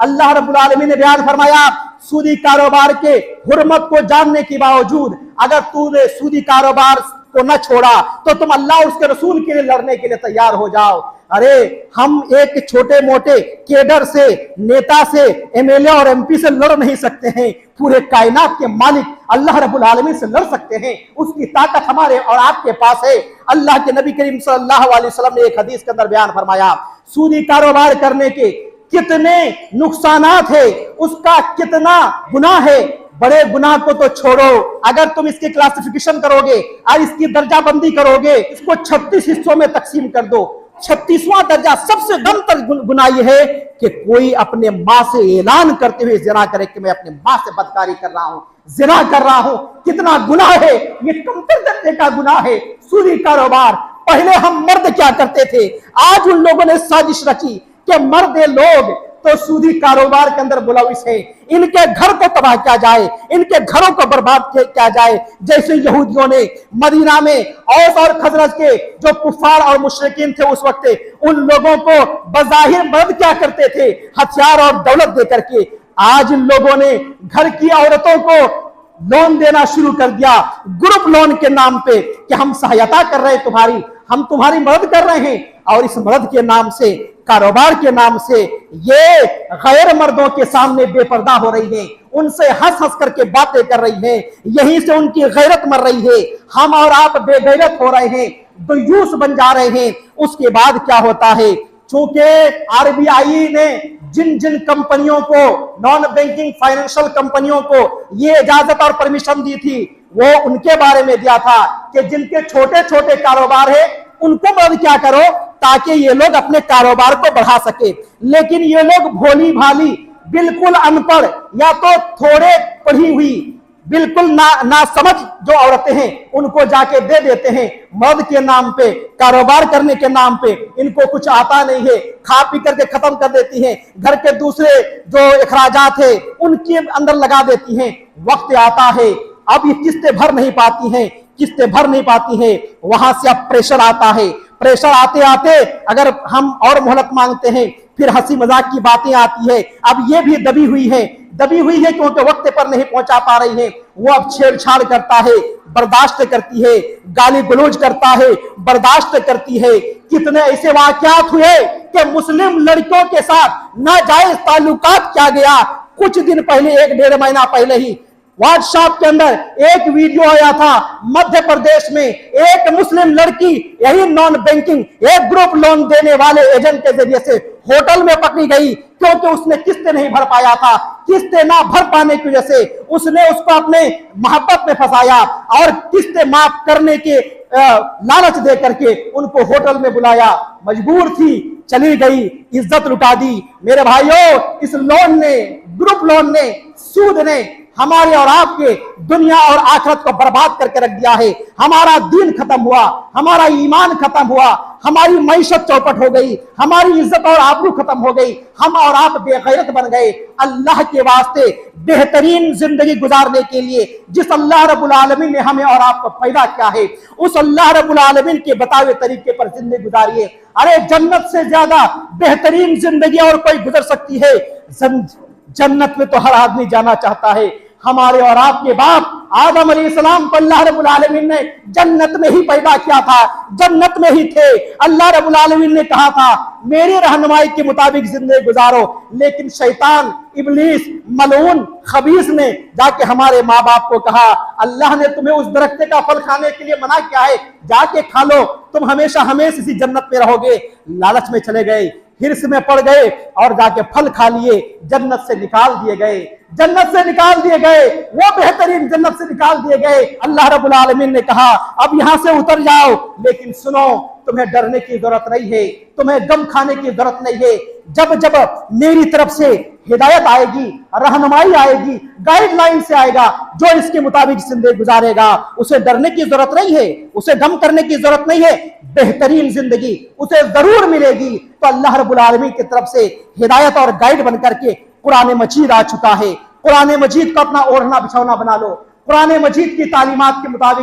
اللہ रब्बुल आलमीन ने बयान फरमाया, सूदी कारोबार के हुर्मत को जानने के बावजूद अगर तूने सूदी कारोबार को न छोड़ा तो तुम अल्लाह उसके रसूल के लिए लड़ने के लिए तैयार हो जाओ। अरे हम एक छोटे मोटे केडर से, नेता से, एमएलए और एमपी से लड़ नहीं सकते हैं, पूरे कायनात के मालिक अल्लाह रब्बुल आलमीन से लड़ सकते हैं। उसकी ताकत हमारे और आपके पास है। अल्लाह के नबी करीम सल्लल्लाहु अलैहि वसल्लम ने एक हदीस के अंदर बयान फरमाया, सूदी कारोबार करने के कितने नुकसानात है, उसका कितना गुनाह है। बड़े गुनाह को तो छोड़ो, अगर तुम इसकी क्लासिफिकेशन करोगे और इसकी दर्जा बंदी करोगे, इसको 36 हिस्सों में तकसीम कर दो। 36वां दर्जा सबसे कमतर गुनाह यह है कि कोई अपने माँ से ऐलान करते हुए जिना करे कि मैं अपने माँ से बदकारी कर रहा हूँ, जिना कर रहा हूँ। कितना गुनाह है, ये कमतर दर्जे का गुनाह है सूदी कारोबार। पहले हम मर्द क्या करते थे, आज उन लोगों ने साजिश रची कि मर्द लोग तो सूदी कारोबार के अंदर मुलविस है, इनके घर को तबाह किया जाए, इनके घरों को बर्बाद किया जाए। जैसे यहूदियों ने मदीना में औस और खजरज के जो कुफार और मुशरिकीन थे उस वक्त, उन लोगों को बज़ाहिर मर्द क्या करते थे, हथियार और दौलत दे करके। आज इन लोगों ने घर की औरतों को लोन देना शुरू कर दिया, ग्रुप लोन के नाम पे, कि हम सहायता कर रहे हैं तुम्हारी, हम तुम्हारी मदद कर रहे हैं। और इस मदद के नाम से, कारोबार के नाम से ये गैर मर्दों के सामने बेपर्दा हो रही है, उनसे हंस हंस करके बातें कर रही है, यहीं से उनकी गैरत मर रही है। हम और आप बेगैरत हो रहे हैं, दुयूस बन जा रहे हैं। उसके बाद क्या होता है, चूंकि आरबीआई ने जिन जिन कंपनियों को, नॉन बैंकिंग फाइनेंशियल कंपनियों को ये इजाजत और परमिशन दी थी, वो उनके बारे में दिया था कि जिनके छोटे छोटे कारोबार है उनको मदद क्या करो ताकि ये लोग अपने कारोबार को बढ़ा सके। लेकिन ये लोग भोली भाली, बिल्कुल अनपढ़ या तो थोड़े पढ़ी हुई, बिल्कुल ना समझ जो औरतें हैं उनको जाके दे देते हैं मर्द के नाम पे, कारोबार करने के नाम पे। इनको कुछ आता नहीं है, खा पी करके खत्म कर देती हैं, घर के दूसरे जो अखराजात है उनके अंदर लगा देती हैं। वक्त आता है, अब ये किस्तें भर नहीं पाती हैं, किस्तें भर नहीं पाती हैं, वहां से अब प्रेशर आता है। प्रेशर आते आते अगर हम और मोहलत मांगते हैं, फिर हंसी मजाक की बातें आती है। अब ये भी दबी हुई है क्योंकि वक्त पर नहीं पहुंचा पा रही है। वो अब छेड़छाड़ करता है, बर्दाश्त करती है, गाली गलौज करता है, बर्दाश्त करती है। कितने ऐसे वाकयात हुए कि मुस्लिम लड़कियों के साथ नाजायज ताल्लुकात किया गया। कुछ दिन पहले, 1-1.5 महीना पहले ही व्हाट्सएप के अंदर एक वीडियो आया था, मध्य प्रदेश में एक मुस्लिम लड़की यही नॉन बैंकिंग एक ग्रुप लोन देने वाले एजेंट के जरिए से होटल में पकड़ी गई, क्योंकि उसने किस्तें नहीं भर पाया था। किस्तें ना भर पाने की वजह से उसने उसको अपने मोहब्बत में फंसाया और किस्तें माफ करने के लालच दे करके उनको होटल में बुलाया। मजबूर थी, चली गई, इज्जत लुटा दी। मेरे भाइयों, इस लोन ने, ग्रुप लोन ने, सूद ने हमारे और आपके दुनिया और आखिरत को बर्बाद करके रख दिया है। हमारा दीन खत्म हुआ, हमारा ईमान खत्म हुआ, हमारी मईशत चौपट हो गई, हमारी इज्जत और आबरू खत्म हो गई, हम और आप बेगैरत बन गए। अल्लाह के वास्ते बेहतरीन जिंदगी गुजारने के लिए जिस अल्लाह रब्बुल आलमीन ने हमें और आपको पैदा किया है, उस अल्लाह रब्बुल आलमीन के बताए तरीके पर जिंदगी गुजारिए। अरे जन्नत से ज्यादा बेहतरीन जिंदगी और कोई गुजर सकती है? जन्नत में तो हर आदमी जाना चाहता है। हमारे और आपके बाप आदम अलैहिस्सलाम को अल्लाह रब्बुल आलमीन ने जन्नत में ही पैदा किया था, जन्नत में ही थे। अल्लाह रब्बुल आलमीन ने कहा था मेरी रहनुमाई के मुताबिक जिंदगी गुजारो, लेकिन शैतान, इब्लीस, मलऊन, खबीस ने जाके हमारे माँ बाप को कहा अल्लाह ने तुम्हें उस दरख्त का फल खाने के लिए मना किया है, जाके खा लो, तुम हमेशा हमेशा इसी जन्नत में रहोगे। लालच में चले गए, हिर्स में पड़ गए और जाके फल खा लिए, जन्नत से निकाल दिए गए, जन्नत से निकाल दिए गए, वो बेहतरीन जन्नत से निकाल दिए गए। अल्लाह रब्बुल आलमीन ने कहा अब यहां से उतर जाओ, लेकिन सुनो तुम्हें डरने की जरूरत नहीं है, तुम्हें गम खाने की जरूरत नहीं है। जब जब मेरी तरफ से हिदायत आएगी, रहनुमाई आएगी, गाइडलाइन से आएगा, जो इसके मुताबिक जिंदगी गुजारेगा उसे डरने की जरूरत नहीं है, उसे गम करने की जरूरत नहीं है, बेहतरीन जिंदगी उसे जरूर मिलेगी। तो अल्लाह रब्बुल आलमीन की तरफ से हिदायत और गाइड बनकर के कुरान मजीद आ चुका है। कुरान मजीद को अपना ओढ़ना बिछौना बना लो, कुरान मजीद की तालीमात के मुताबिक